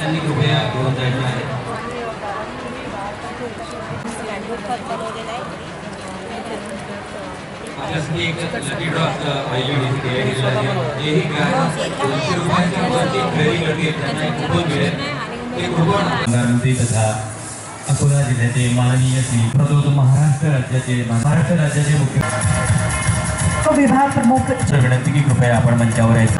त्यांनी कृपया घेऊन जायचं आहे. आपल्यासाठी एक लकी ड्रॉप हेही काय 200 रुपयांच्या वरती खरेदी करतील त्यांना एक कुपन मिळेल. ते कुपन तथा अकोला जिल्ह्याचे माननीय श्री महाराष्ट्र राज्याचे मुख्य विभाग प्रमुख विनंती की कृपया आपण मंचावर यायचं.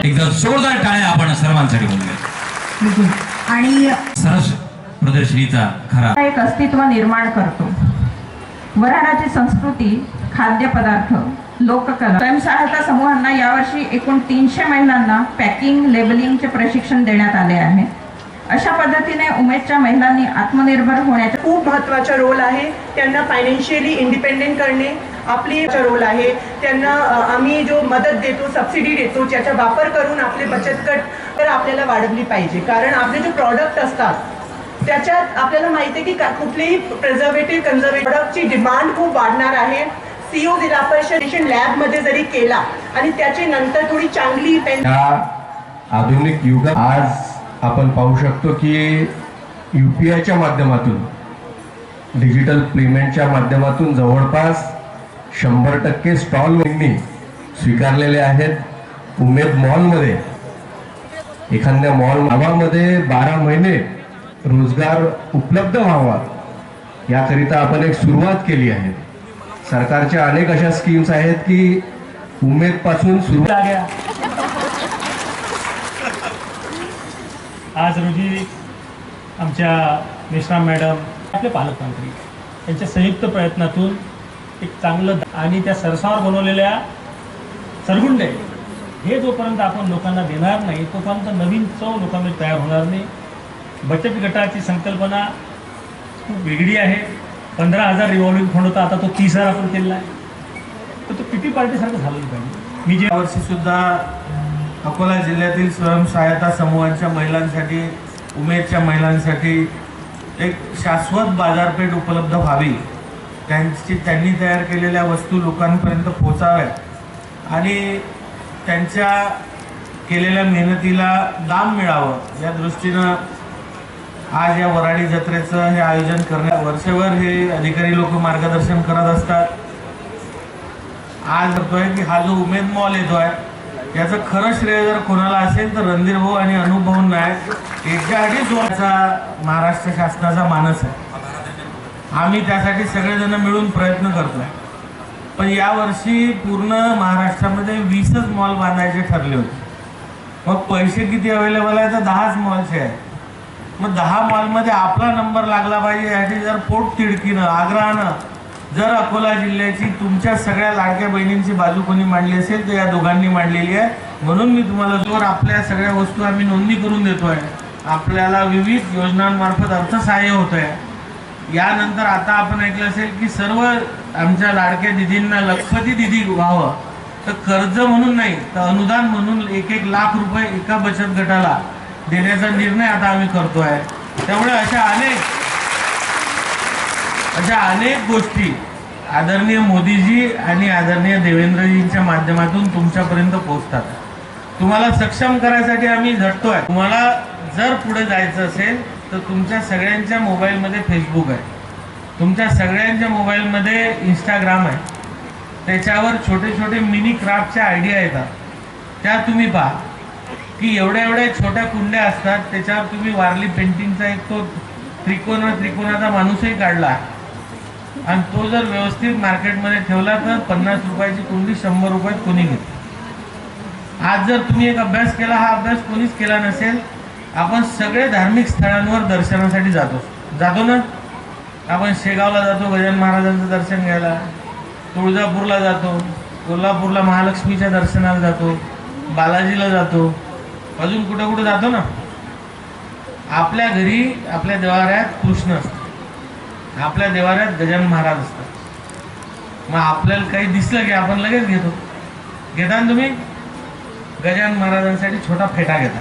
एकदम जोरदार टाळ्या आपण सर्वांसाठी बोलूया. आणि सरस प्रदर्शनीचा खरा एक अस्तित्व निर्माण करतो. वऱ्हाडाची संस्कृती, खाद्यपदार्थ, लोककला. स्वयंसहायता समूहांना यावर्षी एकूण 300 महिलांना पॅकिंग लेबलिंगचे प्रशिक्षण देण्यात आले आहे. अशा पद्धतीने उमेदच्या महिलांनी आत्मनिर्भर होण्याचा खूप महत्त्वाचा रोल आहे. त्यांना फायनान्शियली इंडिपेंडेंट करणे आपली रोल आहे. त्यांना आम्ही जो मदत देतो, सबसिडी देतो, त्याचा वापर करून आपले बचत गट तर आपल्याला वाढवली पाहिजे. कारण आपले जे प्रॉडक्ट असतात त्याच्यात आपल्याला माहिती आहे की कुठलेही प्रिझर्वेटिव्ह कन्झर्वेटिव्ह प्रॉडक्टची डिमांड खूप वाढणार आहे. सीओ जिल्हा परिषद लॅबमध्ये जरी केला आणि त्याची नंतर थोडी चांगली आधुनिक युगात आज आपण पाहू शकतो की UPIच्या माध्यमातून, डिजिटल पेमेंटच्या माध्यमातून जवळपास 100% स्टॉल स्वीकारलेले आहेत. उमेद मॉलमध्ये, एखाद्या मॉल गावामध्ये 12 महिने रोजगार उपलब्ध व्हावा याकरिता आपण एक सुरुवात केली आहे. सरकारच्या अनेक अशा स्कीम्स आहेत की उमेद पासून सुरू गया. आज रोजी आमच्या मेश्राम मॅडम, आपले पालकमंत्री यांच्या संयुक्त प्रयत्नातून एक चांगलं आणि त्या सरसावर बनवलेल्या सरगुंडे हे जोपर्यंत आपण लोकांना देणार नाही तोपर्यंत नवीन चव लोकांमध्ये तयार होणार नाही. बचत गटाची संकल्पना खूप वेगळी आहे. 15,000 रिव्हॉल्विंग फंड होता, आता तो 30,000 आपण केलेला आहे. तर तो किती पार्टीसारखं झालं पाहिजे. मी जे वर्षी सुद्धा अकोला जिल्ह्यातील स्वयंसहायता समूहांच्या महिलांसाठी, उमेदच्या महिलांसाठी एक शाश्वत बाजारपेठ उपलब्ध व्हावी, त्यांनी तयार केलेल्या वस्तू लोकांपर्यंत पोहोचाव्यात आणि त्यांच्या केलेल्या मेहनतीला दाम मिळावं या दृष्टीनं आज या वऱ्हाडी जत्रेचं हे आयोजन करण्यात वर्षभर हे अधिकारी लोक मार्गदर्शन करत असतात. आज होतोय की हा जो उमेद मॉल येतोय याचं खरं श्रेय जर कोणाला असेल तर रणधीर भाऊ आणि अनुभव भाऊ नायक याच्यासाठी जोराचा महाराष्ट्र शासनाचा मानस आहे. आम्ही त्यासाठी सगळेजण मिळून प्रयत्न करतोय. पण यावर्षी पूर्ण महाराष्ट्रामध्ये 20च मॉल बांधायचे ठरले होते. मग पैसे किती अवेलेबल आहे तर 10च मॉलचे आहे. मग 10 मॉलमध्ये आपला नंबर लागला पाहिजे यासाठी जर पोट तिडकीनं आग्रहानं जर अकोला जिल्ह्याची तुमच्या सगळ्या लाडक्या बहिणींची बाजू कोणी मांडली असेल तर या दोघांनी मांडलेली आहे. म्हणून मी तुम्हाला जोर आपल्या सगळ्या वस्तू आम्ही नोंदणी करून देतोय. आपल्याला विविध योजनांमार्फत अर्थसहाय्य होत आहे. यानंतर आता आपण ऐकलं असेल की सर्व आमच्या लाडक्या दिदींना लखपती दिदी व्हावं तर कर्ज म्हणून नाही तर अनुदान म्हणून 1-1 लाख रुपये एका बचत गटाला देण्याचा निर्णय आता आम्ही करतोय. त्यामुळे अशा अनेक गोष्टी आदरणीय मोदीजी आणि आदरणीय देवेंद्रजींच्या माध्यमातून तुमच्यापर्यंत पोहोचतात. तुम्हाला सक्षम करायसाठी आम्ही झटतोय. तुम्हाला जर पुढे जायचं असेल तर तुमच्या सगळ्यांच्या मोबाईलमध्ये फेसबुक आहे, तुमच्या सगळ्यांच्या मोबाईलमध्ये इंस्टाग्राम आहे. त्याच्यावर छोटे छोटे मिनी क्राफ्टच्या आयडिया येतात. त्या तुम्ही पहा की एवढ्या छोट्या कुंड्या असतात. त्याच्यावर तुम्ही वारली पेंटिंगचा एक तो त्रिकोणाचा माणूसही काढला आणि तो जर व्यवस्थित मार्केटमध्ये ठेवला तर 50 रुपयाची कुंडी 100 रुपयात कोणी घेते. आज जर तुम्ही एक अभ्यास केला, हा अभ्यास कोणीच केला नसेल आपण सगळे धार्मिक स्थळांवर दर्शनासाठी जातो ना. आपण शेगावला जातो गजानन महाराजांचं दर्शन घ्यायला, तुळजापूरला जातो, कोल्हापूरला महालक्ष्मीच्या दर्शनाला जातो, बालाजीला जातो, अजून कुठं कुठं जातो ना. आपल्या घरी आपल्या देवाऱ्यात कृष्ण असतं, आपल्या देवाऱ्यात गजानन महाराज असतात. मग आपल्याला काही दिसलं की आपण लगेच घेतो. घेता ना तुम्ही? गजानन महाराजांसाठी छोटा फेटा घेता,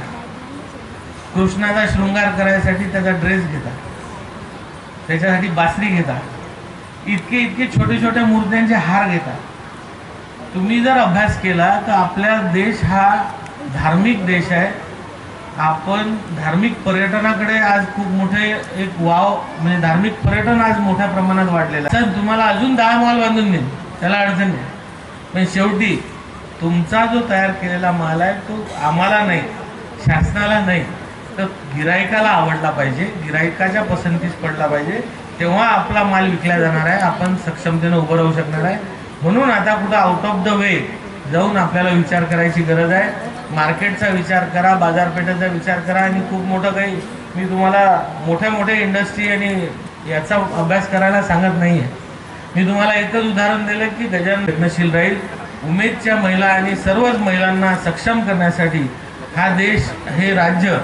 कृष्णाचा शृंगार करायसाठी त्याचा ड्रेस घेता, त्याच्यासाठी बासरी घेता, इतके छोटे छोटे मूर्त्यांचे हार घेता. तुम्ही जर अभ्यास केला तर आपला देश हा धार्मिक देश आहे. आपण धार्मिक पर्यटनाकडे आज खूप मोठे एक वाव, म्हणजे धार्मिक पर्यटन आज मोठ्या प्रमाणात वाढलेलं आहे. तुम्हाला अजून 10 मॉल बांधून देईन, त्याला अडचण नाही. पण शेवटी तुमचा जो तयार केलेला माल आहे तो आम्हाला नाही, शासनाला नाही, तर गिरायकाला आवडला पाहिजे, गिरायकाच्या पसंतीस पडला पाहिजे. तेव्हा आपला माल विकला जाणार आहे, आपण सक्षमतेने उभं राहू शकणार आहे. म्हणून आता कुठं आउट ऑफ द वे जाऊन आपल्याला विचार करायची गरज आहे. मार्केटचा विचार करा, बाजारपेठेचा विचार करा. आणि खूप मोठं काही मी तुम्हाला मोठ्या इंडस्ट्री आणि याचा अभ्यास करायला सांगत नाही आहे. मी तुम्हाला एकच उदाहरण दिलं की गजानन प्रयत्नशील राहील. उमेदच्या महिला आणि सर्वच महिलांना सक्षम करण्यासाठी हा देश, हे राज्य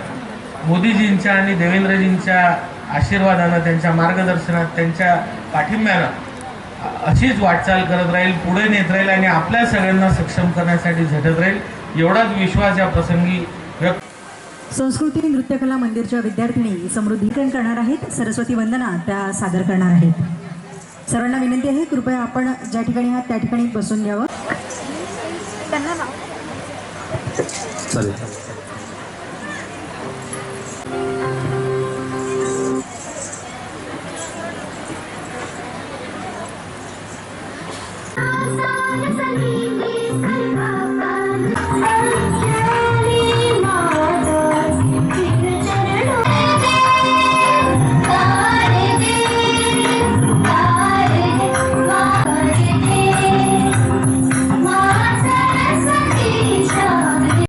मोदीजींच्या आणि देवेंद्रजींच्या आशीर्वादानं, त्यांच्या मार्गदर्शनात, त्यांच्या पाठिंब्यानं अशीच वाटचाल करत राहील, पुढे नेत राहील आणि आपल्या सगळ्यांना सक्षम करण्यासाठी झटत राहील. एवढाच विश्वास या प्रसंगी व्यक्त. संस्कृती नृत्यकला मंदिरच्या विद्यार्थिनी समृद्धीकरण करणार आहेत. सरस्वती वंदना त्या सादर करणार आहेत. सर्वांना विनंती आहे, कृपया आपण ज्या ठिकाणी आहात त्या ठिकाणी बसून घ्यावं. चालेल.